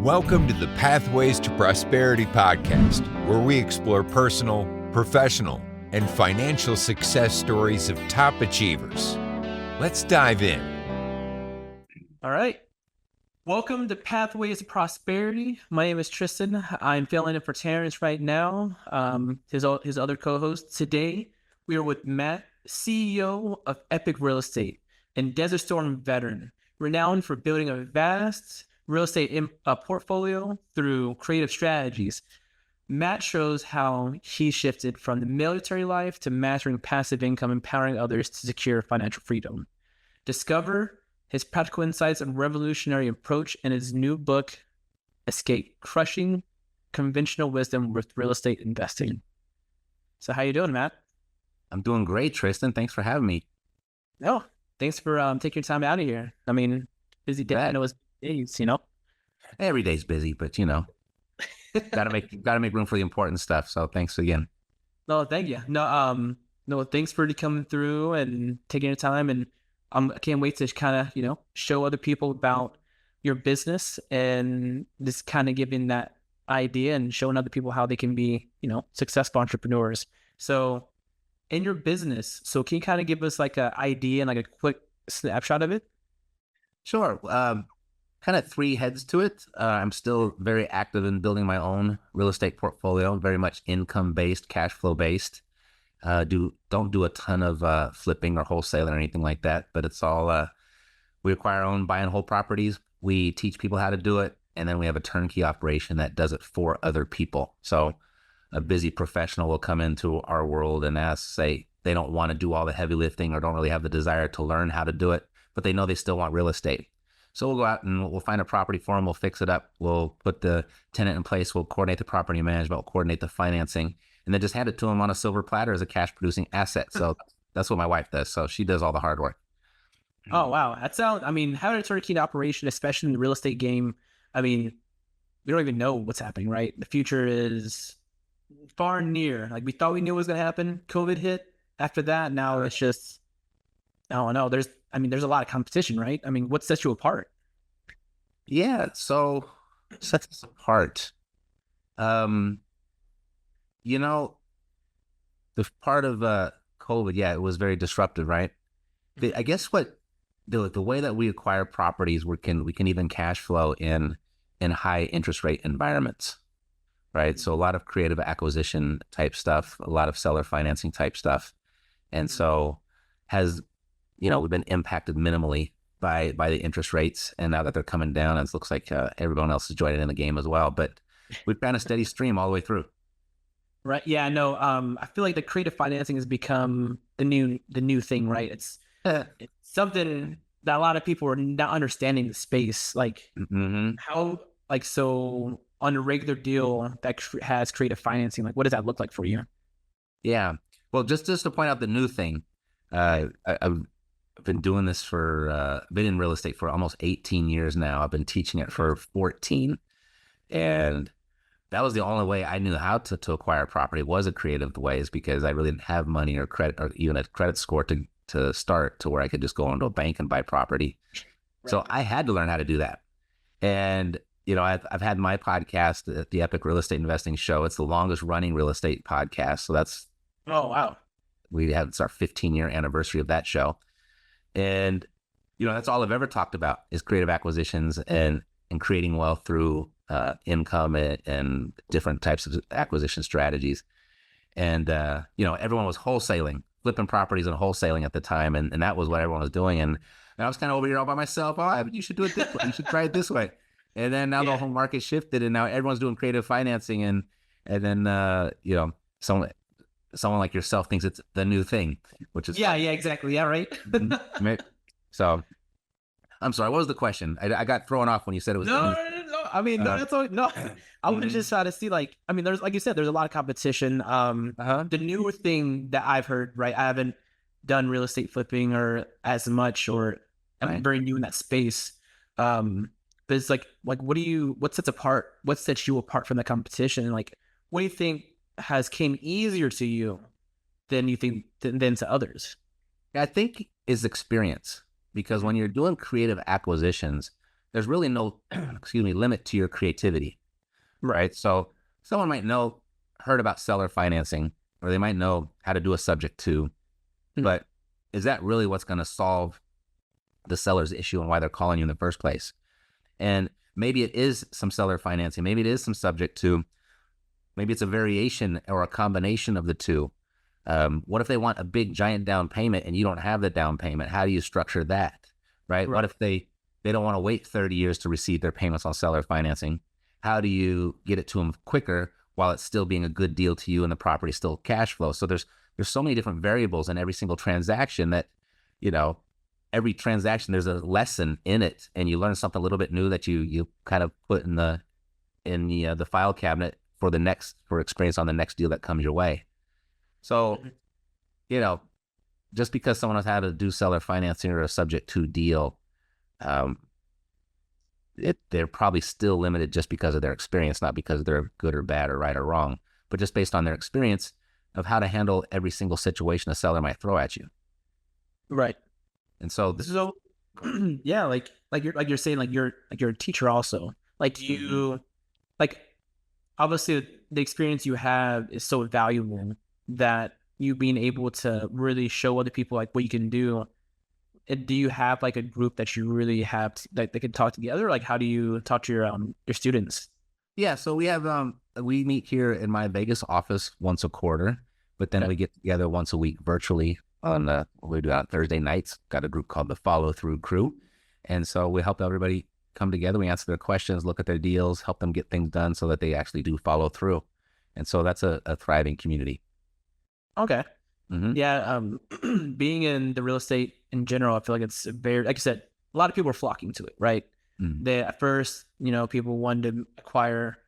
Welcome to the Pathways to Prosperity podcast, where we explore personal, professional, and financial success stories of top achievers. Let's dive in. All right. Welcome to Pathways to Prosperity. My name is Tristan. I'm filling in for Terrence right now, his other co-host. Today, we are with Matt, CEO of Epic Real Estate and Desert Storm veteran, renowned for building a vast real estate portfolio through creative strategies. Matt shows how he shifted from the military life to mastering passive income, empowering others to secure financial freedom. Discover his practical insights and revolutionary approach in his new book, Escape: Crushing Conventional Wisdom with Real Estate Investing. So how you doing, Matt? I'm doing great, Tristan. Thanks for having me. No, thanks for taking your time out of here. I mean, busy day. I know it's days, Every day's busy, but gotta make room for the important stuff. So thanks again. No, thank you. No, thanks for coming through and taking your time. And I can't wait to kind of, show other people about your business and just kind of giving that idea and showing other people how they can be, successful entrepreneurs. So in your business, can you kind of give us like an idea and like a quick snapshot of it? Sure. Kind of three heads to it. I'm still very active in building my own real estate portfolio, very much income-based, cash flow-based. Don't do a ton of flipping or wholesaling or anything like that, but it's all, we acquire our own buy and hold properties. We teach people how to do it, and then we have a turnkey operation that does it for other people. So a busy professional will come into our world and say they don't want to do all the heavy lifting or don't really have the desire to learn how to do it, but they know they still want real estate. So we'll go out and we'll find a property for them. We'll fix it up. We'll put the tenant in place. We'll coordinate the property management. We'll coordinate the financing, and then just hand it to them on a silver platter as a cash producing asset. So that's what my wife does. So she does all the hard work. Oh, wow. Having a turnkey operation, especially in the real estate game, we don't even know what's happening, right? The future is far near. Like we thought we knew what was going to happen. COVID hit. After that, now it's just, I don't know. There's a lot of competition, right? What sets you apart? Yeah. So sets us apart. The part of COVID, it was very disruptive, right? I guess what the way that we acquire properties, we can even cash flow in high interest rate environments, right? So a lot of creative acquisition type stuff, a lot of seller financing type stuff, and so we've been impacted minimally by the interest rates, and now that they're coming down, it looks like everyone else is joining in the game as well. But we've been a steady stream all the way through. Right. Yeah. No. I feel like the creative financing has become the new thing, right? It's something that a lot of people are not understanding the space. Like how, so on a regular deal that has creative financing, like what does that look like for you? Yeah. Well, just to point out the new thing, I've been doing this been in real estate for almost 18 years now. I've been teaching it for 14, and that was the only way I knew how to acquire property was a creative ways, because I really didn't have money or credit or even a credit score to start to where I could just go into a bank and buy property. Right. So I had to learn how to do that. And, I've had my podcast, the Epic Real Estate Investing Show. It's the longest running real estate podcast. So that's, oh, wow. It's our 15-year anniversary of that show. And, that's all I've ever talked about is creative acquisitions and creating wealth through income and different types of acquisition strategies. And, everyone was wholesaling, flipping properties and wholesaling at the time. And that was what everyone was doing. And I was kind of over here all by myself. Oh, you should do it this way. You should try it this way. And then now the whole market shifted, and now everyone's doing creative financing. And then, someone like yourself thinks it's the new thing, which is fun. Yeah, exactly. Yeah, right. So, I'm sorry. What was the question? I got thrown off when you said it was. No. That's all. No, I was just trying to see. There's, like you said, there's a lot of competition. The newer thing that I've heard, right? I haven't done real estate flipping or as much, or I'm very new in that space. But it's like what sets you apart from the competition? Like, what do you think came easier to you than you think than to others? I think is experience, because when you're doing creative acquisitions, there's really no, limit to your creativity, right? So someone might heard about seller financing, or they might know how to do a subject to, but is that really what's going to solve the seller's issue and why they're calling you in the first place? And maybe it is some seller financing, maybe it is some subject to, maybe it's a variation or a combination of the two. What if they want a big giant down payment and you don't have the down payment? How do you structure that, right? What if they don't want to wait 30 years to receive their payments on seller financing? How do you get it to them quicker while it's still being a good deal to you and the property still cash flow? So there's so many different variables in every single transaction that, every transaction, there's a lesson in it, and you learn something a little bit new that you kind of put in the file cabinet for experience on the next deal that comes your way. So, just because someone has had to do seller financing or a subject to deal, they're probably still limited just because of their experience, not because they're good or bad or right or wrong, but just based on their experience of how to handle every single situation a seller might throw at you. Right. And so yeah, like you're saying, like you're a teacher also. Like you, like obviously the experience you have is so valuable that you being able to really show other people like what you can do. And do you have like a group that you really have that they can talk together? Like how do you talk to your students? Yeah, so we have we meet here in my Vegas office once a quarter, but then we get together once a week virtually on we do it on Thursday nights. Got a group called the Follow Through Crew, and so we help everybody come together. We answer their questions, look at their deals, help them get things done so that they actually do follow through. And so that's a thriving community. Okay. Yeah. Being in the real estate in general, I feel like it's very, like I said, a lot of people are flocking to it, right? They at first, people wanted to acquire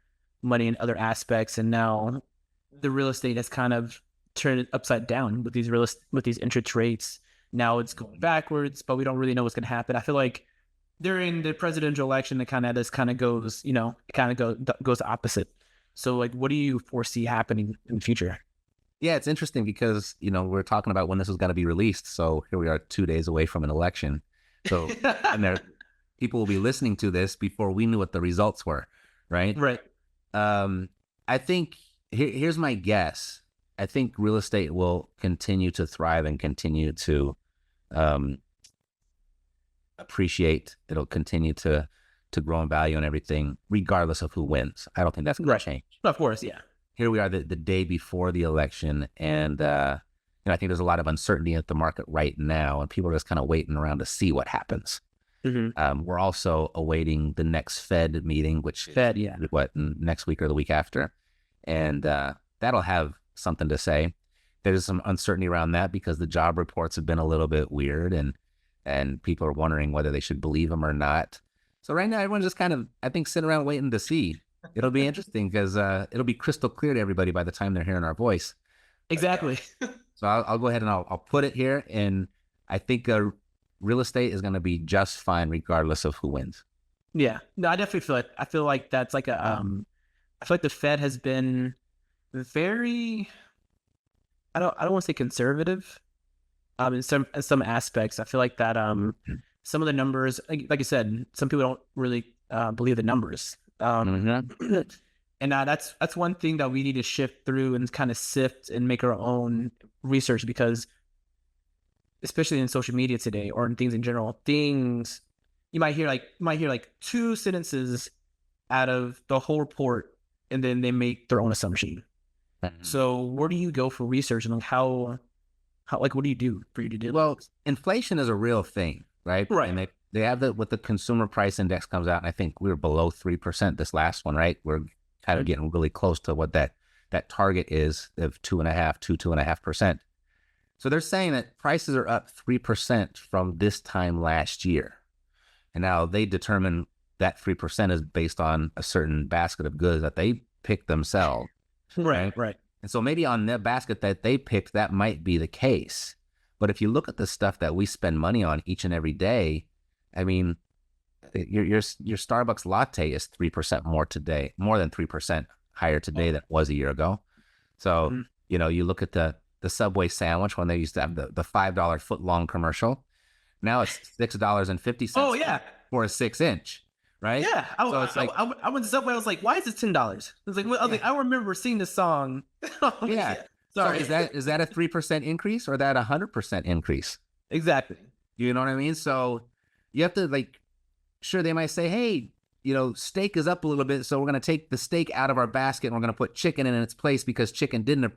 money in other aspects, and now the real estate has kind of turned it upside down with these interest rates. Now it's going backwards, but we don't really know what's going to happen. I feel like during the presidential election, it kind of goes, goes opposite. So, like, what do you foresee happening in the future? Yeah, it's interesting because, we're talking about when this is going to be released. So here we are 2 days away from an election. So, and people will be listening to this before we knew what the results were, right? Right. I think, here's my guess. I think real estate will continue to thrive and continue to appreciate. It'll continue to grow in value and everything, regardless of who wins. I don't think that's going to change. Of course, yeah. Here we are the day before the election, and I think there's a lot of uncertainty at the market right now, and people are just kind of waiting around to see what happens. We're also awaiting the next Fed meeting, which next week or the week after, and that'll have something to say. There's some uncertainty around that because the job reports have been a little bit weird, and people are wondering whether they should believe them or not. So right now, everyone's just kind of, I think, sitting around waiting to see. It'll be interesting because it'll be crystal clear to everybody by the time they're hearing our voice. Exactly. So I'll go ahead and I'll put it here, and I think real estate is going to be just fine regardless of who wins. Yeah, no, I definitely feel it. I feel like that's like I feel like the Fed has been very, I don't want to say conservative, in some aspects. I feel like that some of the numbers, like I said, some people don't really believe the numbers. And that's one thing that we need to shift through and kind of sift and make our own research, because especially in social media today or in things in general, you might hear like two sentences out of the whole report, and then they make their own assumption. So where do you go for research, and like how like what do you do for you to do? Well, inflation is a real thing, right? Right. And they have with the consumer price index comes out, and I think we were below 3% this last one, right? We're kind of getting really close to what that target is of 2.5%. So they're saying that prices are up 3% from this time last year. And now they determine that 3% is based on a certain basket of goods that they pick themselves. Right. And so maybe on the basket that they picked, that might be the case. But if you look at the stuff that we spend money on each and every day, I mean, your Starbucks latte is 3% more today, more than 3% higher today than it was a year ago. So, you look at the Subway sandwich when they used to have the $5 foot long commercial. Now it's $6.50 for a 6-inch. right? Yeah, So it's like, I went to Subway. I was like, "Why is it $10?" It's like, well, I was like, I remember seeing this song. yeah. Sorry. So is that a 3% increase or that 100% increase? Exactly. You know what I mean? So you have to like, sure, they might say, hey, steak is up a little bit, so we're going to take the steak out of our basket and we're going to put chicken in its place because chicken didn't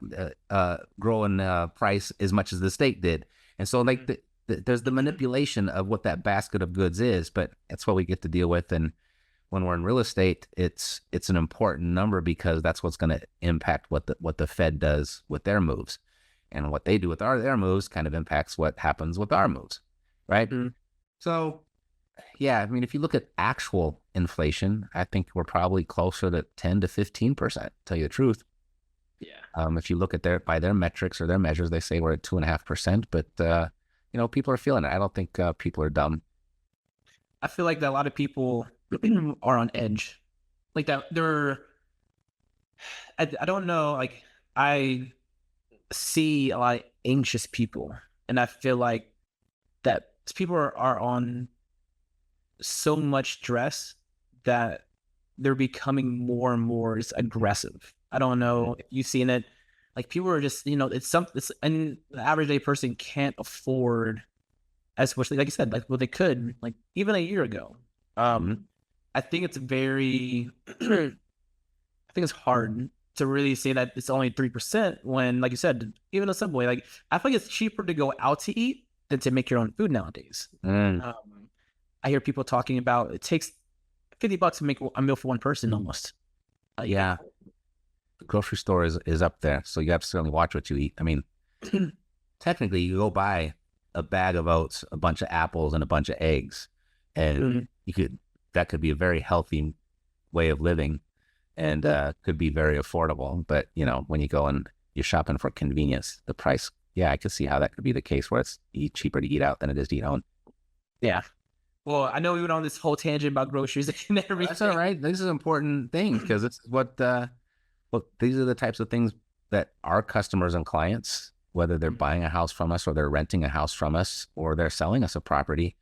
grow in price as much as the steak did. And so like there's the manipulation of what that basket of goods is, but that's what we get to deal with. And when we're in real estate, it's an important number because that's what's going to impact what the Fed does with their moves, and what they do with their moves kind of impacts what happens with our moves, right? Mm. So, yeah, I mean, if you look at actual inflation, I think we're probably closer to 10 to 15%. Tell you the truth. Yeah. If you look at by their metrics or their measures, they say we're at 2.5%, but people are feeling it. I don't think people are dumb. I feel like that a lot of people are on edge, like that. I don't know. Like I see a lot of anxious people, and I feel like that people are on so much stress that they're becoming more and more aggressive. I don't know if you've seen it. Like people are just, and the average day person can't afford as much, like you said, like what they could, like even a year ago. I think it's very, I think it's hard to really say that it's only 3% when, like you said, even a Subway, like I think it's cheaper to go out to eat than to make your own food nowadays. I hear people talking about it takes $50 to make a meal for one person almost. Yeah. The grocery store is up there, so you have to certainly watch what you eat. I mean, technically, you go buy a bag of oats, a bunch of apples, and a bunch of eggs, and that could be a very healthy way of living, and could be very affordable. But when you go and you're shopping for convenience, the price, I could see how that could be the case where it's cheaper to eat out than it is to eat home. Yeah. Well, I know we went on this whole tangent about groceries and everything. That's all right. This is an important thing because it's these are the types of things that our customers and clients, whether they're buying a house from us or they're renting a house from us or they're selling us a property,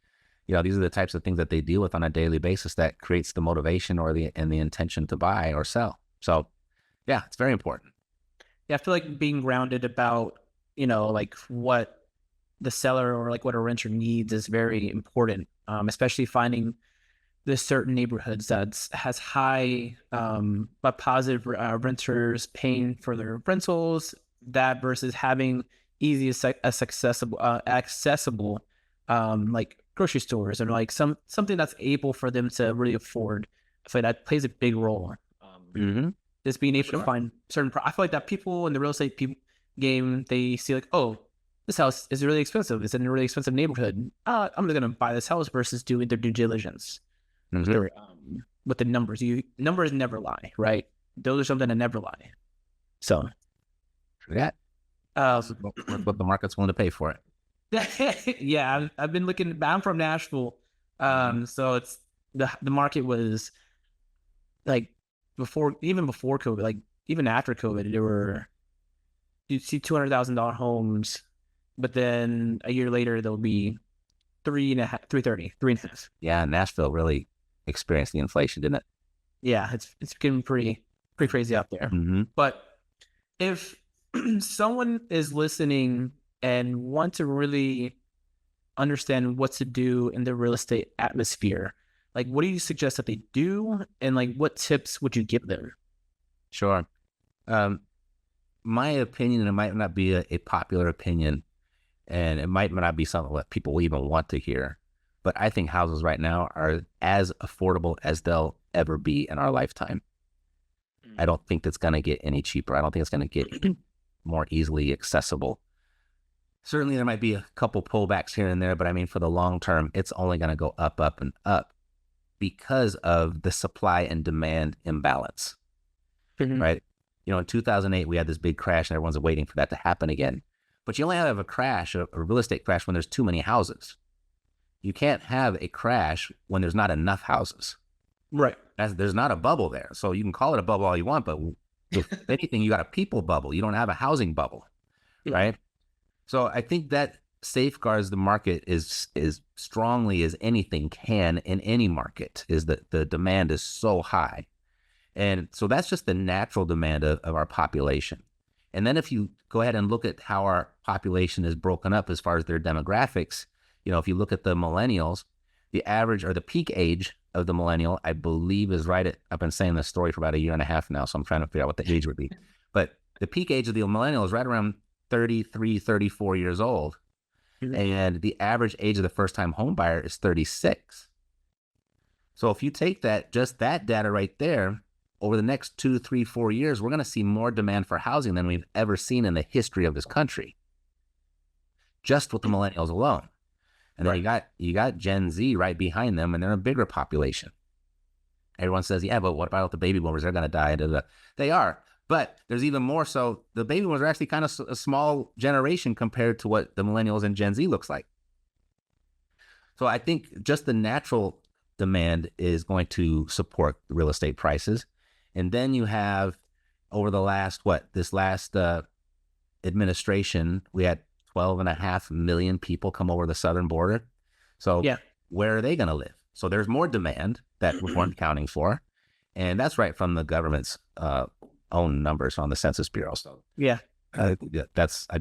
these are the types of things that they deal with on a daily basis that creates the motivation and the intention to buy or sell. So, yeah, it's very important. Yeah, I feel like being grounded about, like what the seller or like what a renter needs is very important, especially finding the certain neighborhoods that has high but positive renters paying for their rentals, that versus having easy accessible like grocery stores and like something that's able for them to really afford. I feel like that plays a big role. Just being able to find certain I feel like that people in the real estate game, they see like, oh, this house is really expensive. It's in a really expensive neighborhood. I'm just going to buy this house versus doing their due diligence. With the numbers. Numbers never lie, right? Those are something that never lie. So, what the market's willing to pay for it. Yeah, I've been looking. I'm from Nashville, so it's the market was like even before COVID, like even after COVID, you'd see $200,000 homes, but then a year later there'll be 3.5. Yeah, Nashville really experienced the inflation, didn't it? Yeah, it's getting pretty crazy out there. But if someone is listening and want to really understand what to do in the real estate atmosphere, like what do you suggest that they do, and like what tips would you give them? Sure. My opinion, and it might not be a popular opinion, and it might not be something that people will even want to hear, but I think houses right now are as affordable as they'll ever be in our lifetime. I don't think it's going to get any cheaper. I don't think it's going to get more easily accessible. Certainly there might be a couple pullbacks here and there, but I mean, for the long term, it's only going to go up, up, and up because of the supply and demand imbalance, right? In 2008, we had this big crash and everyone's waiting for that to happen again. But you only have a crash, a real estate crash, when there's too many houses. You can't have a crash when there's not enough houses. Right. There's not a bubble there. So you can call it a bubble all you want, but if anything, you got a people bubble. You don't have a housing bubble, right? So I think that safeguards the market is strongly as anything can in any market is that the demand is so high. And so that's just the natural demand of our population. And then if you go ahead and look at how our population is broken up as far as their demographics, if you look at the millennials, the average or the peak age of the millennial, I believe is right at, I've been saying this story for about a year and a half now, so I'm trying to figure out what the age would be. But the peak age of the millennial is right around 33, 34 years old. Mm-hmm. And the average age of the first-time home buyer is 36. So if you take just that data right there, over the next 2, 3, 4 years, we're going to see more demand for housing than we've ever seen in the history of this country, just with the millennials alone. And then you got Gen Z right behind them, and they're a bigger population. Everyone says, yeah, but what about the baby boomers? They're going to die. They are. But there's even more so. The baby boomers are actually kind of a small generation compared to what the millennials and Gen Z looks like. So I think just the natural demand is going to support real estate prices. And then you have over this last administration, we had 12.5 million people come over the southern border. So where are they going to live? So there's more demand that we weren't accounting for. And that's right from the government's own numbers on the Census Bureau. So I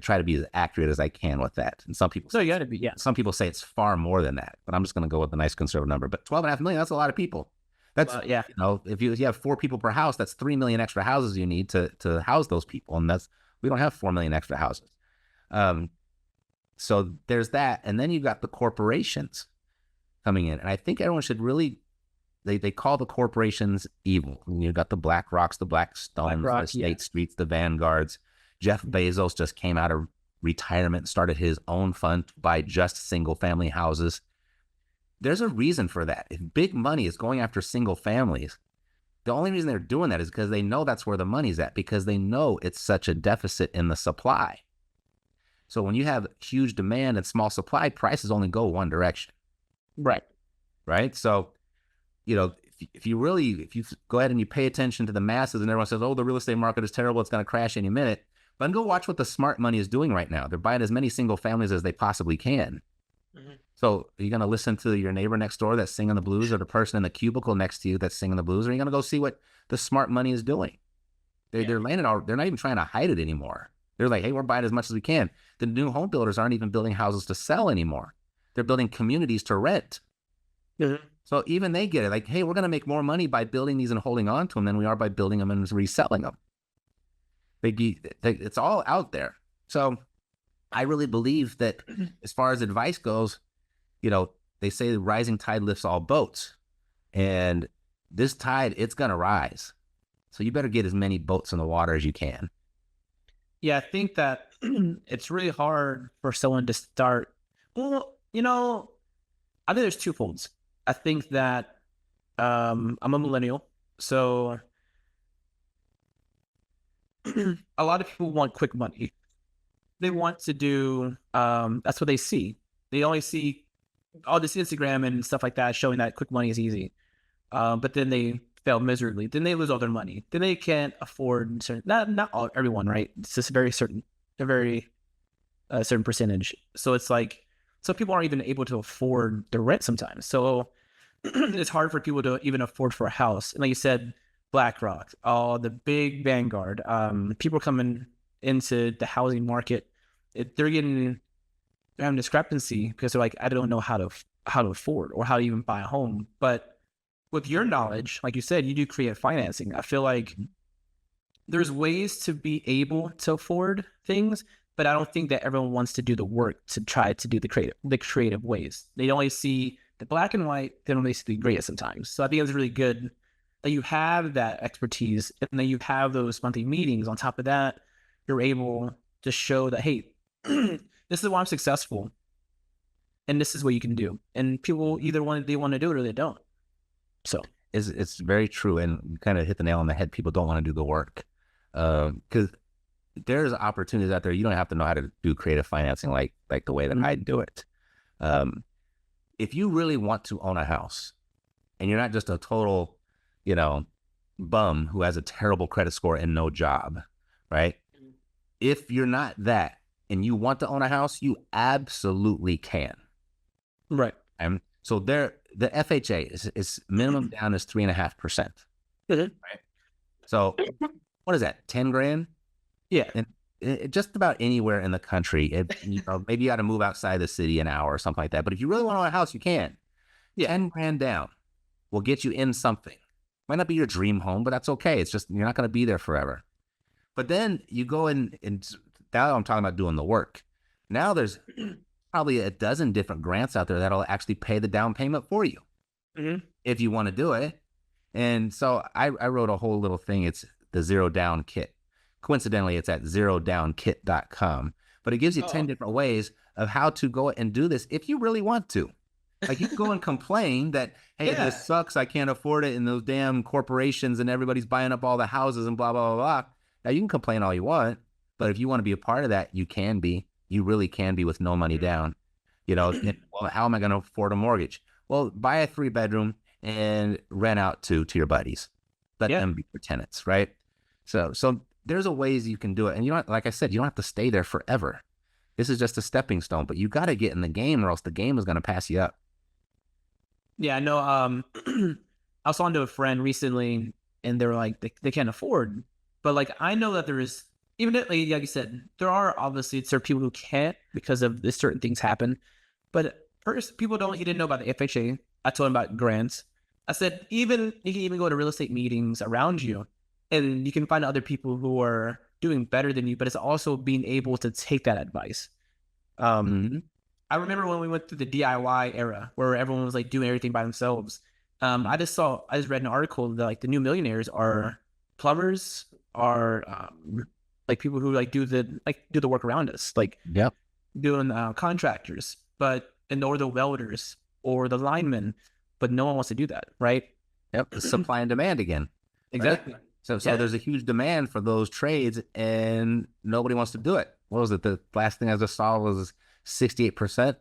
try to be as accurate as I can with that. And some people some people say it's far more than that, but I'm just going to go with a nice conservative number. But 12.5 million, that's a lot of people. That's if you have 4 people per house, that's 3 million extra houses you need to house those people, and we don't have 4 million extra houses. So there's that, and then you've got the corporations coming in, and I think everyone should really they call the corporations evil. You've got the BlackRocks, the Blackstones, the State Streets, the Vanguards. Jeff Bezos just came out of retirement and started his own fund to buy just single-family houses. There's a reason for that. If big money is going after single families, the only reason they're doing that is because they know that's where the money's at, because they know it's such a deficit in the supply. So when you have huge demand and small supply, prices only go one direction. Right. So, if you go ahead and you pay attention to the masses and everyone says, oh, the real estate market is terrible, it's going to crash any minute. But then go watch what the smart money is doing right now. They're buying as many single families as they possibly can. Mm-hmm. So are you going to listen to your neighbor next door that's singing the blues, or the person in the cubicle next to you that's singing the blues? Or are you going to go see what the smart money is doing? They're laying it out. They're not even trying to hide it anymore. They're like, hey, we're buying as much as we can. The new home builders aren't even building houses to sell anymore. They're building communities to rent. Mm-hmm. So even they get it. Like, hey, we're going to make more money by building these and holding on to them than we are by building them and reselling them. It's all out there. So I really believe that as far as advice goes, they say the rising tide lifts all boats. And this tide, it's going to rise. So you better get as many boats in the water as you can. Yeah, I think that it's really hard for someone to start. Well, I think there's two folds. I think that I'm a millennial, so a lot of people want quick money. They want to do, that's what they see. They only see all this Instagram and stuff like that showing that quick money is easy. But then they fail miserably. Then they lose all their money. Then they can't afford certain, not everyone, right? It's just a very certain percentage. So it's like, some people aren't even able to afford the rent sometimes. So it's hard for people to even afford for a house. And like you said, BlackRock, the big Vanguard, people coming into the housing market, they're having discrepancy because they're like, I don't know how to afford or how to even buy a home. But with your knowledge, like you said, you do creative financing. I feel like there's ways to be able to afford things, but I don't think that everyone wants to do the work to try to do the creative ways. They only see the black and white, they don't really see the gray sometimes. So I think it's really good that you have that expertise and then you have those monthly meetings. On top of that, you're able to show that, hey, this is why I'm successful and this is what you can do. And people either they want to do it or they don't. So it's very true. And you kind of hit the nail on the head. People don't want to do the work because there's opportunities out there. You don't have to know how to do creative financing like the way that I do it. If you really want to own a house and you're not just a total, bum who has a terrible credit score and no job, right? If you're not that, and you want to own a house, you absolutely can. Right. And so the FHA is minimum down is 3.5%. Mhm. Right. So what is that? 10 grand? Yeah. And just about anywhere in the country, maybe you got to move outside the city an hour or something like that. But if you really want to own a house, you can. Yeah. 10 grand down will get you in something. Might not be your dream home, but that's okay. It's just, you're not going to be there forever. But then you go in, and now I'm talking about doing the work. Now there's probably a dozen different grants out there that'll actually pay the down payment for you if you want to do it. And so I wrote a whole little thing. It's the Zero Down Kit. Coincidentally, it's at zerodownkit.com. But it gives you 10 different ways of how to go and do this if you really want to. Like, you can go and complain that, hey, this sucks, I can't afford it, and those damn corporations and everybody's buying up all the houses and blah, blah, blah, blah. Now, you can complain all you want, but if you want to be a part of that, you can be. You really can be with no money down. Well, how am I going to afford a mortgage? Well, buy a 3-bedroom and rent out to your buddies. Let them be your tenants, right? So there's a ways you can do it. And like I said, you don't have to stay there forever. This is just a stepping stone, but you got to get in the game or else the game is going to pass you up. Yeah, I know. I was talking to a friend recently, and they were like, they can't afford. But like, I know that there is, even like you said, there are obviously certain people who can't because of this certain things happen. But first, he didn't know about the FHA. I told him about grants. I said, you can even go to real estate meetings around you, and you can find other people who are doing better than you. But it's also being able to take that advice. I remember when we went through the DIY era where everyone was like doing everything by themselves. I just read an article that like the new millionaires are plumbers, are like people who like do the work around us, like doing contractors, or the welders or the linemen, but no one wants to do that, right? Yep, the supply and demand again. Exactly. Right? So there's a huge demand for those trades, and nobody wants to do it. What was it? The last thing I just saw was 68%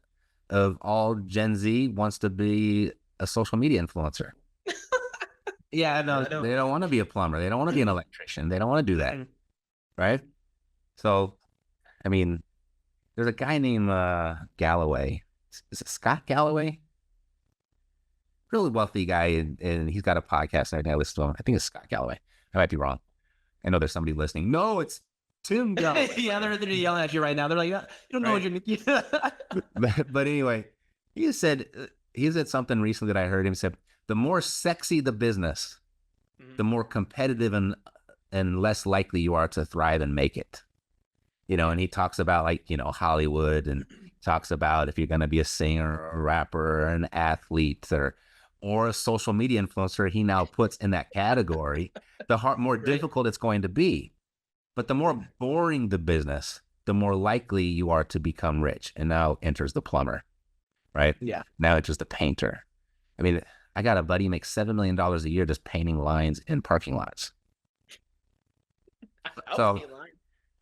of all Gen Z wants to be a social media influencer. Yeah, no, they don't want to be a plumber. They don't want to be an electrician. They don't want to do that, right? So, I mean, there's a guy named Galloway. Is it Scott Galloway? Really wealthy guy, and he's got a podcast right now. I listen to him. I think it's Scott Galloway. I might be wrong. I know there's somebody listening. No, it's Tim Galloway. Yeah, they're yelling at you right now. They're like, you don't know what you're. But anyway, he said something recently that I heard him say, the more sexy the business, the more competitive and less likely you are to thrive and make it. And he talks about Hollywood, and talks about if you're going to be a singer or a rapper or an athlete or a social media influencer, he now puts in that category, the more difficult it's going to be. But the more boring the business, the more likely you are to become rich. And now enters the plumber, right? Yeah. Now enters the painter. I mean, I got a buddy who makes $7 million a year just painting lines in parking lots. I'll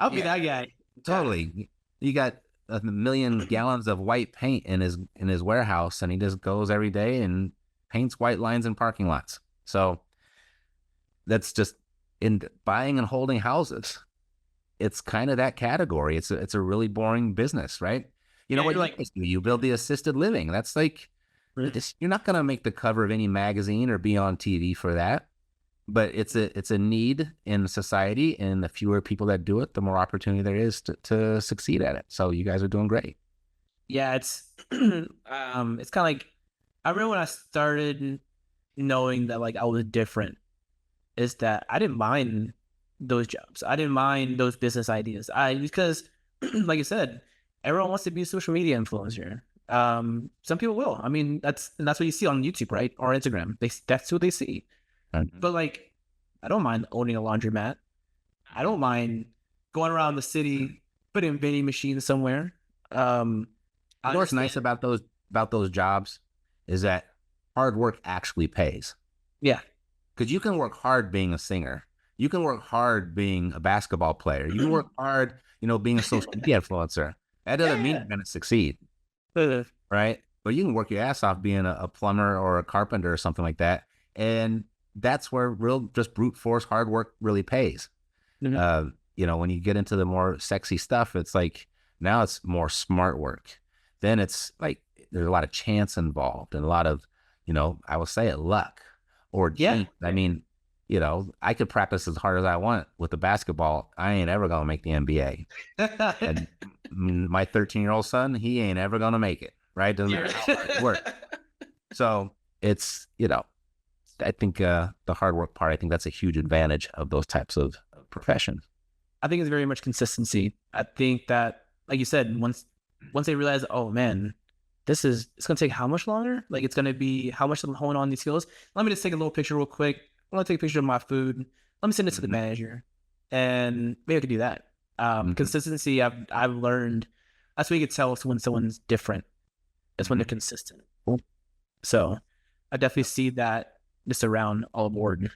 be that guy. Totally. You got 1 million gallons of white paint in his warehouse, and he just goes every day and paints white lines in parking lots. So that's just in buying and holding houses. It's kind of that category. It's a really boring business, right? You build the assisted living. That's like, you're not going to make the cover of any magazine or be on TV for that, but it's a need in society, and the fewer people that do it, the more opportunity there is to succeed at it. So you guys are doing great. Yeah, it's it's kind of like, I remember when I started knowing that like I was different, is that I didn't mind those jobs. I didn't mind those business ideas. Because like you said, everyone wants to be a social media influencer. Some people will. I mean, that's what you see on YouTube, right? Or Instagram. That's what they see. Mm-hmm. But like, I don't mind owning a laundromat. I don't mind going around the city, putting vending machines somewhere. What's nice about those jobs is that hard work actually pays. Yeah. Because you can work hard being a singer. You can work hard being a basketball player. You can work hard, being a social media influencer. That doesn't mean you're going to succeed, right? But you can work your ass off being a plumber or a carpenter or something like that. And that's where just brute force hard work really pays. Mm-hmm. When you get into the more sexy stuff, it's like, Now it's more smart work. Then it's like there's a lot of chance involved and a lot of, I will say it, luck or Yeah. jinx. I mean, I could practice as hard as I want with the basketball. I ain't ever gonna make the NBA. And my 13-year-old son, he ain't ever gonna make it. Right? Doesn't matter how hard you work. So it's, I think the hard work part, I think that's a huge advantage of those types of professions. I think it's very much consistency. I think that, like you said, once they realize, oh man, it's gonna take how much longer? Like it's gonna be how much I'm honing on these skills. Let me just take a little picture real quick. I want to take a picture of my food. Let me send it to the manager, and maybe I could do that. Consistency, I've learned. That's what you can tell when someone's different. That's when they're consistent. Cool. So I definitely see that just around all aboard.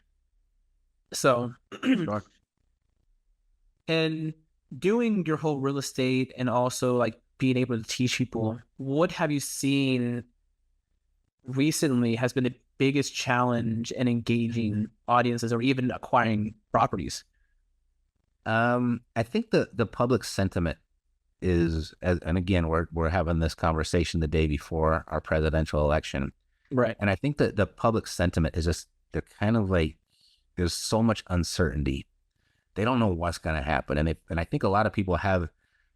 So, Sure. And doing your whole real estate and also like being able to teach people, what have you seen recently has been the biggest challenge in engaging audiences or even acquiring properties? I think the public sentiment is, and again, we're having this conversation the day before our presidential election. Right. And I think that the public sentiment is just, they're kind of like, there's so much uncertainty. They don't know what's going to happen. And I think a lot of people have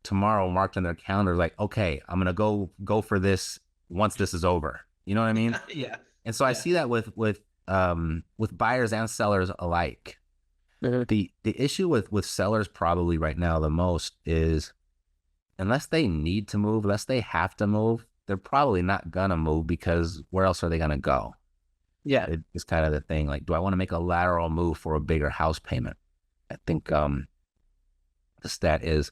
tomorrow marked on their calendar, like, okay, I'm going to go for this once this is over. You know what I mean? Yeah. And so I see that with buyers and sellers alike. Mm-hmm. The issue with sellers probably right now the most is, unless they need to move, unless they have to move, they're probably not going to move, because where else are they going to go? Yeah. It's kind of the thing. Like, do I want to make a lateral move for a bigger house payment? I think the stat is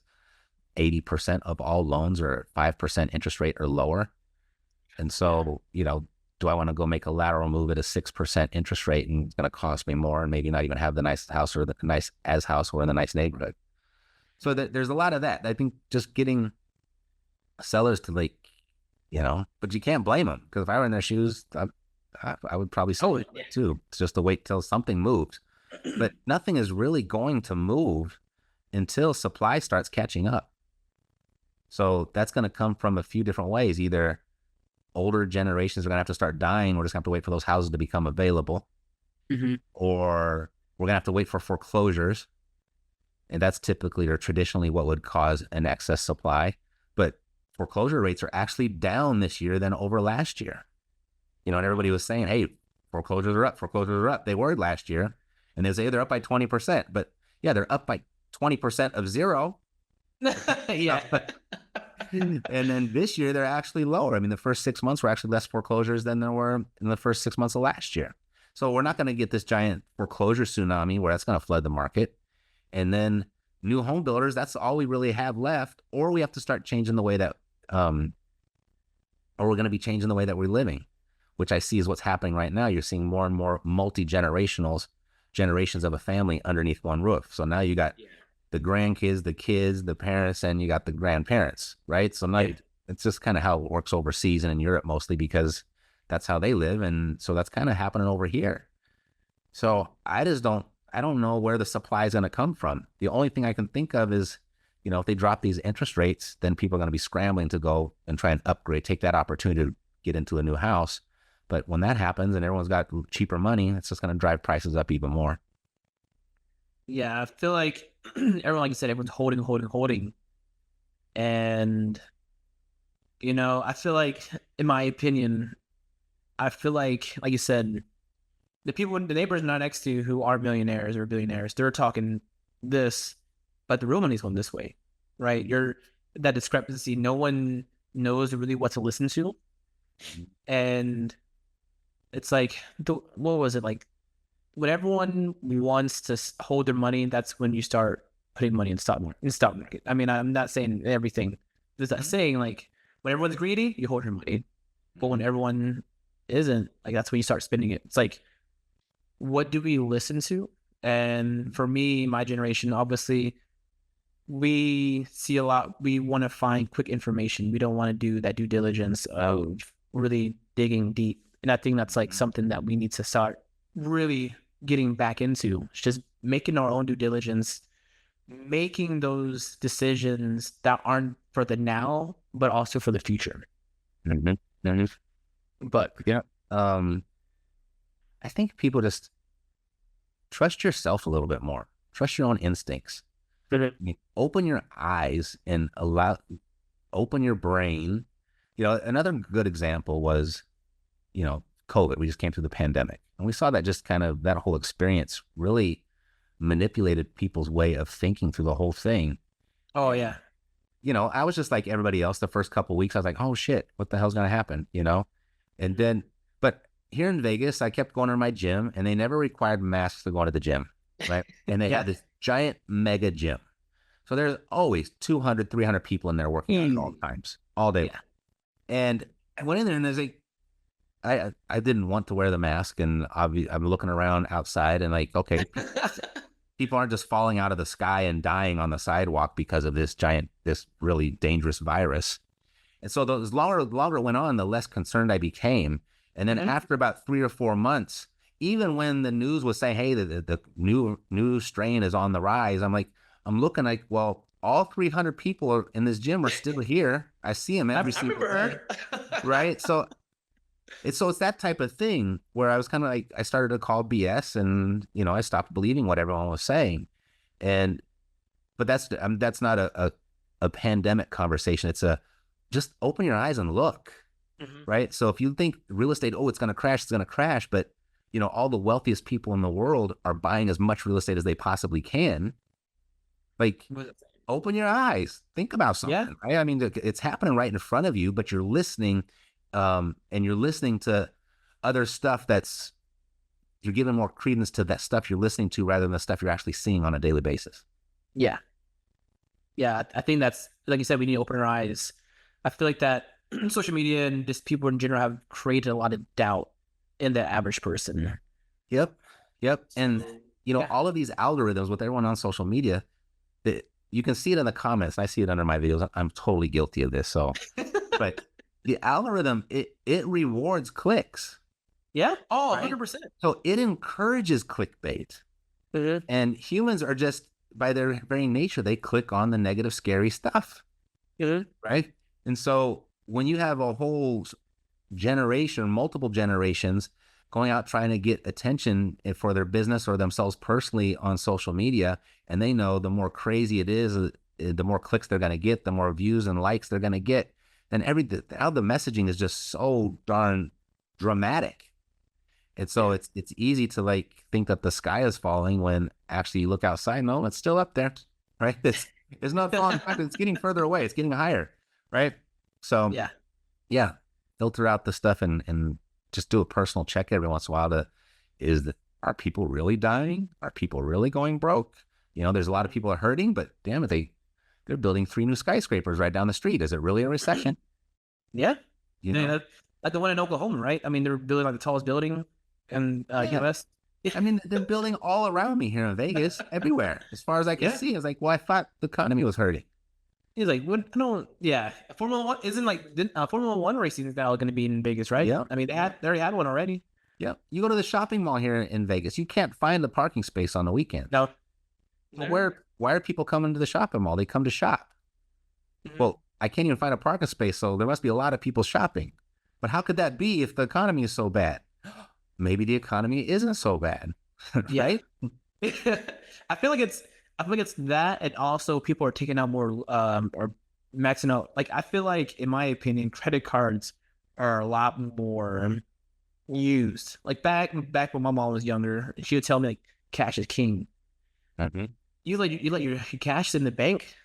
80% of all loans are 5% interest rate or lower. And so, do I want to go make a lateral move at a 6% interest rate, and it's going to cost me more and maybe not even have the nice house or the nice as house or in the nice neighborhood? So there's a lot of that. I think just getting sellers to but you can't blame them, because if I were in their shoes, I would probably sell it too. It's just to wait till something moves. But nothing is really going to move until supply starts catching up. So that's going to come from a few different ways. Either older generations are going to have to start dying. We're just going to have to wait for those houses to become available. Mm-hmm. Or we're going to have to wait for foreclosures. And that's typically or traditionally what would cause an excess supply. But foreclosure rates are actually down this year than over last year. And everybody was saying, hey, foreclosures are up. They were last year. And they say they're up by 20%. But yeah, they're up by 20% of zero. Yeah. And then this year, they're actually lower. I mean, the first 6 months were actually less foreclosures than there were in the first 6 months of last year. So we're not going to get this giant foreclosure tsunami where that's going to flood the market. And then new home builders, that's all we really have left. Or we have to start changing the way that, or we're going to be changing the way that we're living, which I see is what's happening right now. You're seeing more and more generations of a family underneath one roof. So now you got the grandkids, the kids, the parents, and you got the grandparents, right? So now it's just kind of how it works overseas and in Europe mostly, because that's how they live. And so that's kind of happening over here. So I don't know where the supply is going to come from. The only thing I can think of is, if they drop these interest rates, then people are going to be scrambling to go and try and upgrade, take that opportunity to get into a new house. But when that happens and everyone's got cheaper money, it's just going to drive prices up even more. Yeah, I feel like everyone, like you said, everyone's holding. And, I feel like, in my opinion, like you said, the neighbors not next to you who are millionaires or billionaires, they're talking this, but the real money's going this way, right? That discrepancy, no one knows really what to listen to. And it's like, what was it like? When everyone wants to hold their money, that's when you start putting money in stock market. I mean, I'm not saying everything. There's that saying, like, when everyone's greedy, you hold your money. But when everyone isn't, like, that's when you start spending it. It's like, what do we listen to? And for me, my generation, obviously, we see a lot. We want to find quick information. We don't want to do that due diligence of really digging deep. And I think that's like something that we need to start really getting back into. It's just making our own due diligence, making those decisions that aren't for the now, but also for the future. But yeah, I think people just trust yourself a little bit more. Trust your own instincts. I mean, open your eyes and open your brain. Another good example was, COVID. We just came through the pandemic, and we saw that just kind of that whole experience really manipulated people's way of thinking through the whole thing. Oh yeah. I was just like everybody else the first couple of weeks. I was like, oh shit, what the hell's going to happen? And then, but here in Vegas, I kept going to my gym, and they never required masks to go into the gym, right? And they had this giant mega gym. So there's always 200, 300 people in there working out at all times, all day. Yeah. And I went in there, and there's like, I didn't want to wear the mask, and I'm looking around outside, and like, okay, people aren't just falling out of the sky and dying on the sidewalk because of this really dangerous virus. And so the longer it went on, the less concerned I became. And then after about 3 or 4 months, even when the news was saying, hey, the new strain is on the rise, I'm looking like, well, all 300 people in this gym are still here. I see them every single day, right? So it's that type of thing where I was kind of like, I started to call BS, and I stopped believing what everyone was saying. But that's not a pandemic conversation. It's just open your eyes and look, right? So if you think real estate, it's going to crash, it's going to crash. But all the wealthiest people in the world are buying as much real estate as they possibly can. Like, open your eyes, think about something. Right? I mean, it's happening right in front of you, but you're listening. And you're listening to other stuff you're giving more credence to that stuff you're listening to rather than the stuff you're actually seeing on a daily basis. Yeah. Yeah. I think that's, like you said, we need to open our eyes. I feel like that social media and just people in general have created a lot of doubt in the average person. Yep. And, all of these algorithms with everyone on social media, you can see it in the comments. I see it under my videos. I'm totally guilty of this. So, but the algorithm, it rewards clicks. Yeah. Oh, right? 100%. So it encourages clickbait. And humans are just, by their very nature, they click on the negative, scary stuff. Right? And so when you have a whole generation, multiple generations going out trying to get attention for their business or themselves personally on social media, and they know the more crazy it is, the more clicks they're going to get, the more views and likes they're going to get. And how the messaging is just so darn dramatic. And so it's easy to like think that the sky is falling when actually you look outside. No, it's still up there, right? It's not falling. In fact, it's getting further away. It's getting higher, right? So yeah, filter out the stuff and just do a personal check every once in a while are people really dying? Are people really going broke? There's a lot of people are hurting, but damn it, they're building 3 new skyscrapers right down the street. Is it really a recession? Yeah. Like the one in Oklahoma, right? I mean, they're building like the tallest building in US. I mean, they're building all around me here in Vegas, everywhere. As far as I can see, it's like, well, I thought the economy was hurting. He's like, what? Formula One isn't like Formula One racing is now going to be in Vegas, right? Yeah. I mean, they already had one already. Yeah. You go to the shopping mall here in Vegas, you can't find the parking space on the weekend. No. Well, why are people coming to the shopping mall? They come to shop. Well, I can't even find a parking space, so there must be a lot of people shopping. But how could that be if the economy is so bad? Maybe the economy isn't so bad, right? I feel like it's that, and also people are taking out more or maxing out. Like, I feel like, in my opinion, credit cards are a lot more used. Like back when my mom was younger, she would tell me like cash is king. You let your cash in the bank,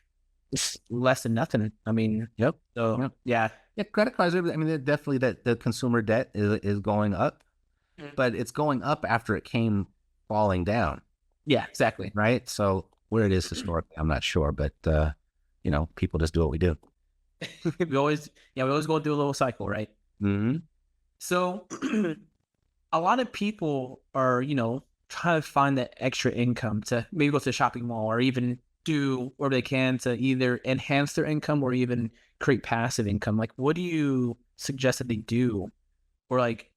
it's less than nothing. I mean, So yeah, credit cards. I mean, they're definitely the consumer debt is going up, but it's going up after it came falling down. Yeah, exactly. Right. So where it is historically, I'm not sure, but people just do what we do. we always go through a little cycle, right? So a lot of people are, trying to find that extra income to maybe go to the shopping mall or even do whatever they can to either enhance their income or even create passive income. Like, what do you suggest that they do? Or like,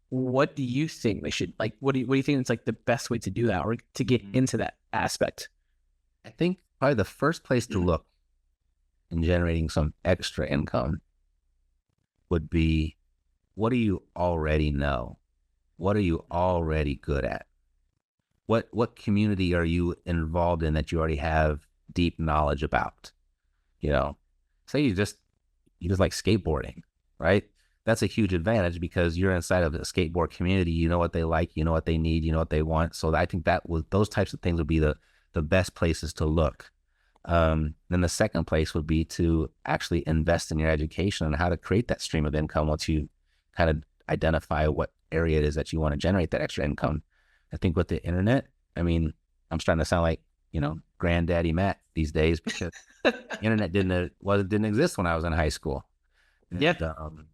what do you think they should, like, what do you think is like the best way to do that or to get into that aspect? I think probably the first place to look in generating some extra income would be, what do you already know? What are you already good at? What community are you involved in that you already have deep knowledge about? You know, say you just like skateboarding, right? That's a huge advantage because you're inside of a skateboard community. You know what they like, you know what they need, you know what they want. So I think those types of things would be the best places to look. Then the second place would be to actually invest in your education and how to create that stream of income once you kind of identify what area it is that you want to generate that extra income. I think with the internet, I mean, I'm starting to sound like, granddaddy Matt these days because internet didn't exist when I was in high school. Yeah. And,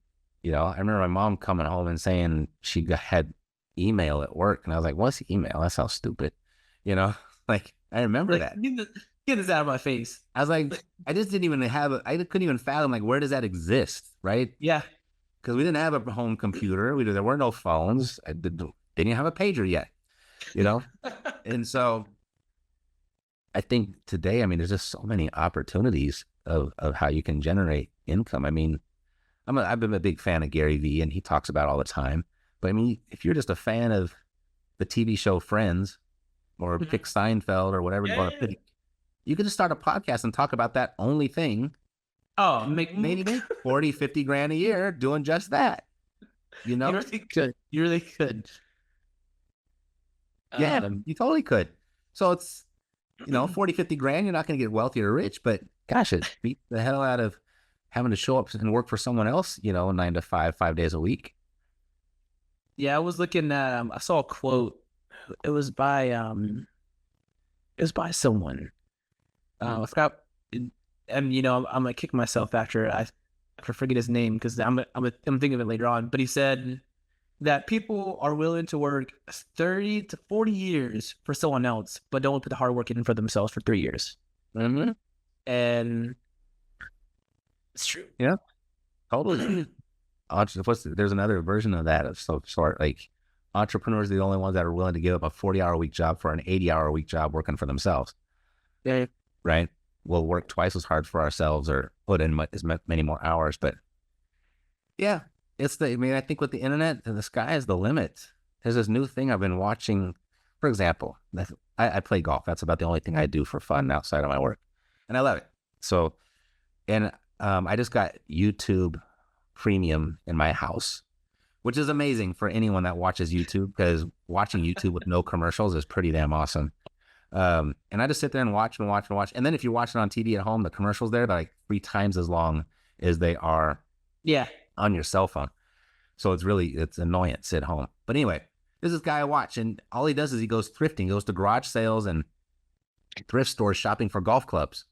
I remember my mom coming home and saying she had email at work, and I was like, "What's email? That sounds stupid." Like I remember that. Get this out of my face. I was like, I just didn't even I couldn't even fathom like where does that exist, right? Yeah. Because we didn't have a home computer. There were no phones. I didn't even have a pager yet, And so I think today, I mean, there's just so many opportunities of how you can generate income. I mean, I've been a big fan of Gary Vee, and he talks about it all the time. But I mean, if you're just a fan of the TV show Friends or pick Seinfeld or whatever you want to pick, you could just start a podcast and talk about that only thing. Oh, maybe make 40, 50 grand a year doing just that. You really could. You really could. Yeah, you totally could. So it's, 40, 50 grand, you're not going to get wealthy or rich, but gosh, it beats the hell out of having to show up and work for someone else, 9 to 5, 5 days a week. Yeah, I was looking at, I saw a quote. It was by someone. I forgot, and I'm gonna kick myself after I forget his name because I'm thinking of it later on. But he said that people are willing to work 30 to 40 years for someone else, but don't put the hard work in for themselves for 3 years. Mm-hmm. And it's true. Yeah, totally. There's another version of that of some sort. Like entrepreneurs are the only ones that are willing to give up a 40-hour-a-week job for an 80-hour-a-week job working for themselves. Yeah. Right. We'll work twice as hard for ourselves or put in as many more hours. But yeah, I think with the internet, the sky is the limit. There's this new thing I've been watching. For example, I play golf. That's about the only thing I do for fun outside of my work. And I love it. So, and I just got YouTube Premium in my house, which is amazing for anyone that watches YouTube because watching YouTube with no commercials is pretty damn awesome. And I just sit there and watch and watch and watch. And then if you're watching on TV at home, the commercials there, they're like 3 times as long as they are on your cell phone. So it's annoyance at home. But anyway, this is guy I watch, and all he does is he goes thrifting, goes to garage sales and thrift stores shopping for golf clubs,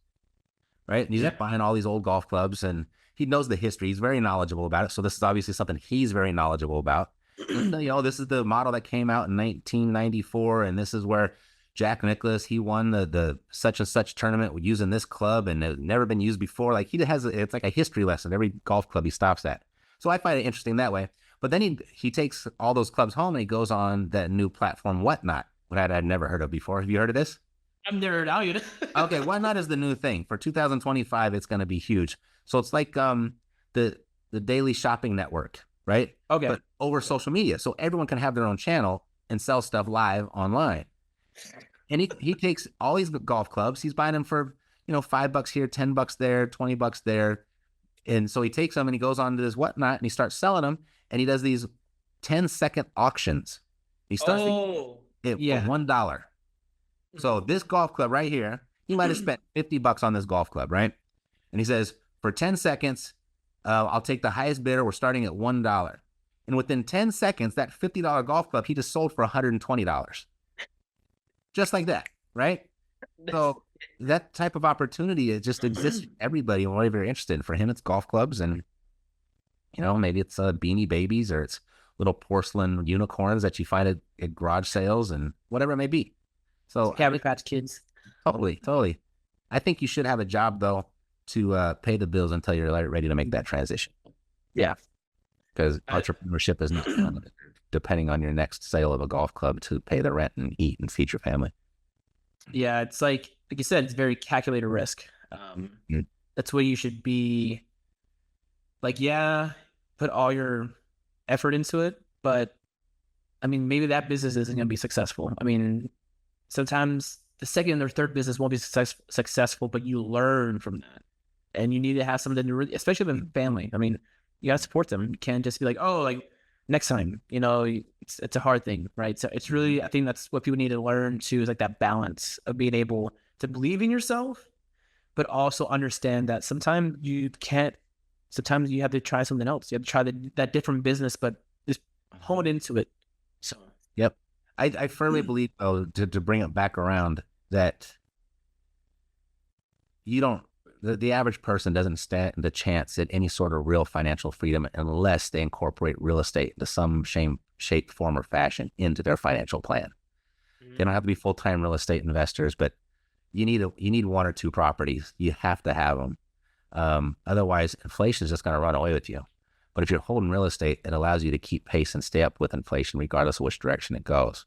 right? And he's buying all these old golf clubs, and he knows the history. He's very knowledgeable about it. So this is obviously something he's very knowledgeable about. This is the model that came out in 1994, and this is where Jack Nicklaus, he won the such and such tournament using this club, and it's never been used before. Like it's like a history lesson every golf club he stops at. So I find it interesting that way. But then he takes all those clubs home and he goes on that new platform, Whatnot, what I'd never heard of before. Have you heard of this? I've never heard of it. Okay, Whatnot is the new thing. For 2025, it's going to be huge. So it's like the daily shopping network, right? Okay. But over social media. So everyone can have their own channel and sell stuff live online. And he takes all these golf clubs. He's buying them for, $5 here, $10 there, $20 there. And so he takes them and he goes on to this Whatnot and he starts selling them. And he does these 10-second auctions. He starts for $1. So this golf club right here, he might have spent $50 on this golf club, right? And he says, for 10 seconds, I'll take the highest bidder. We're starting at $1. And within 10 seconds, that $50 golf club, he just sold for $120. Just like that, right? So that type of opportunity, it just exists for everybody and whatever you're interested in. For him, it's golf clubs, and maybe it's Beanie Babies or it's little porcelain unicorns that you find at garage sales and whatever it may be. So Cabbage Patch Kids. Totally. I think you should have a job though to pay the bills until you're ready to make that transition. Yeah, because entrepreneurship is not depending on your next sale of a golf club to pay the rent and eat and feed your family. Yeah, it's like you said, it's very calculated risk. that's where you should be. Like, yeah, put all your effort into it, but I mean, maybe that business isn't going to be successful. I mean, sometimes the second or third business won't be successful, but you learn from that. And you need to have something to really, especially with family. I mean, you got to support them. You can't just be like, oh, like next time, it's a hard thing, right? So it's really, I think that's what people need to learn too, is like that balance of being able to believe in yourself, but also understand that sometimes you have to try something else. You have to try that different business, but just hone into it. So, yep. I firmly believe, though, to bring it back around, that the average person doesn't stand the chance at any sort of real financial freedom unless they incorporate real estate into some shape, form, or fashion into their financial plan. Mm-hmm. They don't have to be full-time real estate investors, but you need one or two properties. You have to have them. Otherwise, inflation is just going to run away with you. But if you're holding real estate, it allows you to keep pace and stay up with inflation, regardless of which direction it goes.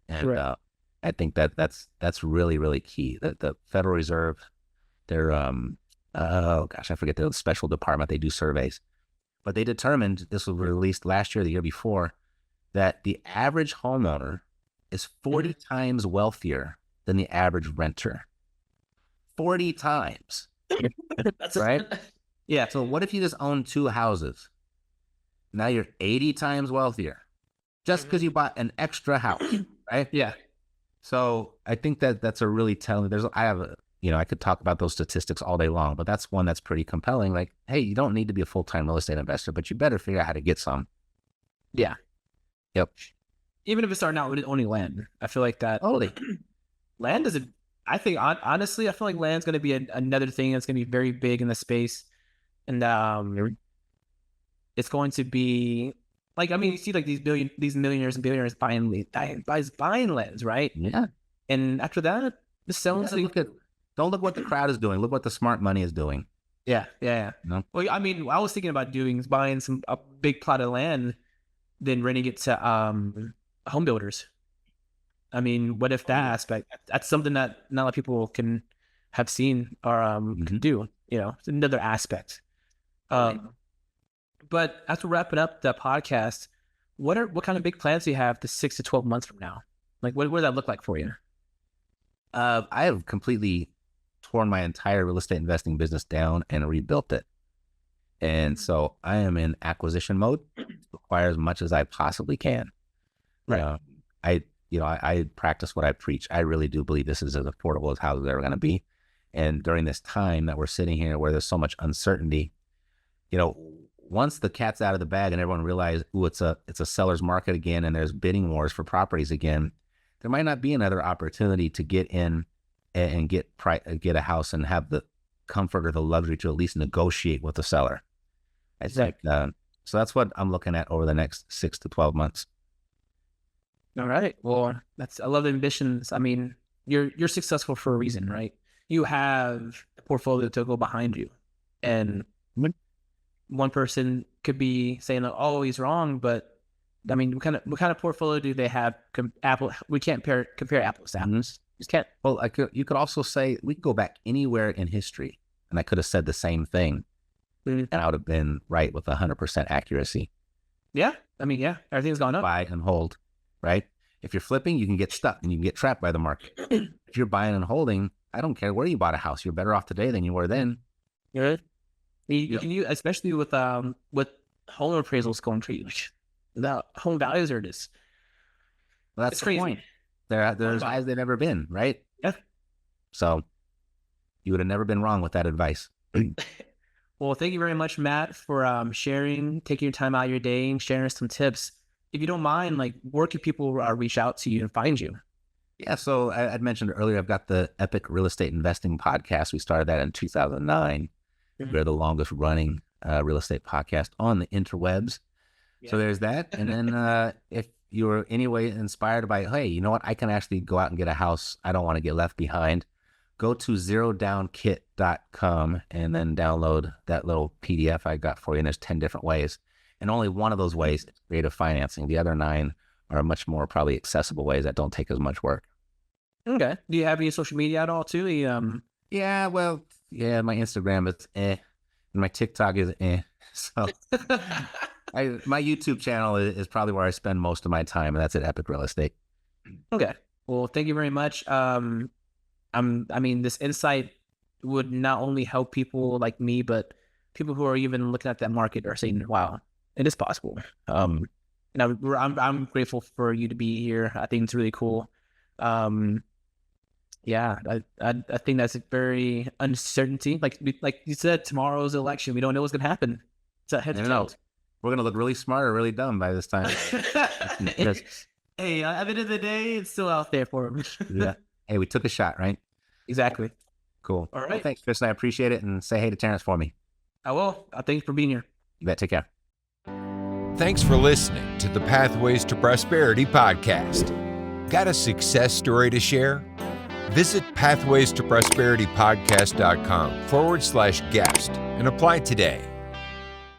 And right. I think that's really, really key. The Federal Reserve, they're I forget the special department. They do surveys, but they determined, this was released last year, the year before, that the average homeowner is 40 times wealthier than the average renter. 40 times. That's right. Yeah. So what if you just own 2 houses? Now you're 80 times wealthier just because you bought an extra house, right? Yeah. So I think that's a really telling. I could talk about those statistics all day long, but that's one that's pretty compelling. Like, hey, you don't need to be a full-time real estate investor, but you better figure out how to get some. Yeah. Yep. Even if it's starting out with owning land, I feel like that. Totally. Land is honestly, I feel like land's going to be another thing that's going to be very big in the space. And it's going to be like, I mean, you see like these millionaires and billionaires buying lands, right? Yeah. And after that, the selling. Don't look what the crowd is doing. Look what the smart money is doing. Yeah. No? Well, I mean, I was thinking about buying a big plot of land, then renting it to home builders. I mean, what if that aspect? That's something that not a lot of people can have seen or can do. It's another aspect. But as we're wrapping up the podcast, what kind of big plans do you have to 6 to 12 months from now? Like, what does that look like for you? I have completely torn my entire real estate investing business down and rebuilt it. And so I am in acquisition mode, acquire as much as I possibly can. Right. I practice what I preach. I really do believe this is as affordable as houses are ever going to be. And during this time that we're sitting here where there's so much uncertainty, once the cat's out of the bag and everyone realizes, it's a seller's market again and there's bidding wars for properties again, there might not be another opportunity to get in and get a house and have the comfort or the luxury to at least negotiate with the seller. I think so. That's what I'm looking at over the next 6 to 12 months. All right. Well, I love the ambitions. I mean, you're successful for a reason, right? You have a portfolio to go behind you, and one person could be saying, "Oh, he's wrong," but I mean, what kind of portfolio do they have? We can't compare apples to apples. Just can't. Well, you could also say we could go back anywhere in history, and I could have said the same thing, and I would have been right with 100% accuracy. Yeah, I mean, yeah, everything's gone up. Buy and hold, right? If you're flipping, you can get stuck and you can get trapped by the market. If you're buying and holding, I don't care where you bought a house. You're better off today than you were then. Good. You can use, especially with home appraisals going crazy. The home values are just. Well, that's the crazy point. They're as high as they've ever been, right? Yeah. So you would have never been wrong with that advice. Well, thank you very much, Matt, for sharing, taking your time out of your day and sharing some tips. If you don't mind, like, where can people reach out to you and find you? Yeah, so I'd mentioned earlier, I've got the Epic Real Estate Investing podcast. We started that in 2009. We're the longest running real estate podcast on the interwebs. Yeah. So there's that. And then if you're anyway inspired by, hey, you know what, I can actually go out and get a house. I don't want to get left behind. Go to zerodownkit.com and then download that little PDF I got for you. And there's 10 different ways. And only one of those ways is creative financing. The other 9 are much more probably accessible ways that don't take as much work. Okay. Do you have any social media at all too? Yeah, well, yeah, my Instagram is and my TikTok is So my YouTube channel is probably where I spend most of my time, and that's at Epic Real Estate. Okay. Well, thank you very much. I mean, this insight would not only help people like me, but people who are even looking at that market are saying, "Wow, it is possible." And I'm grateful for you to be here. I think it's really cool. Yeah, I think that's a very uncertainty. Like you said, tomorrow's election. We don't know what's gonna happen. It's a head to know. toe. We're gonna look really smart or really dumb by this time. Hey, at the end of the day, it's still out there for me. Yeah. Hey, we took a shot, right? Exactly. Cool. All right. Well, thanks, Tristan. I appreciate it, and say hey to Terrence for me. I will. Thank you for being here. You bet. Take care. Thanks for listening to the Pathways to Prosperity podcast. Got a success story to share? Visit pathwaystoprosperitypodcast.com/guest and apply today.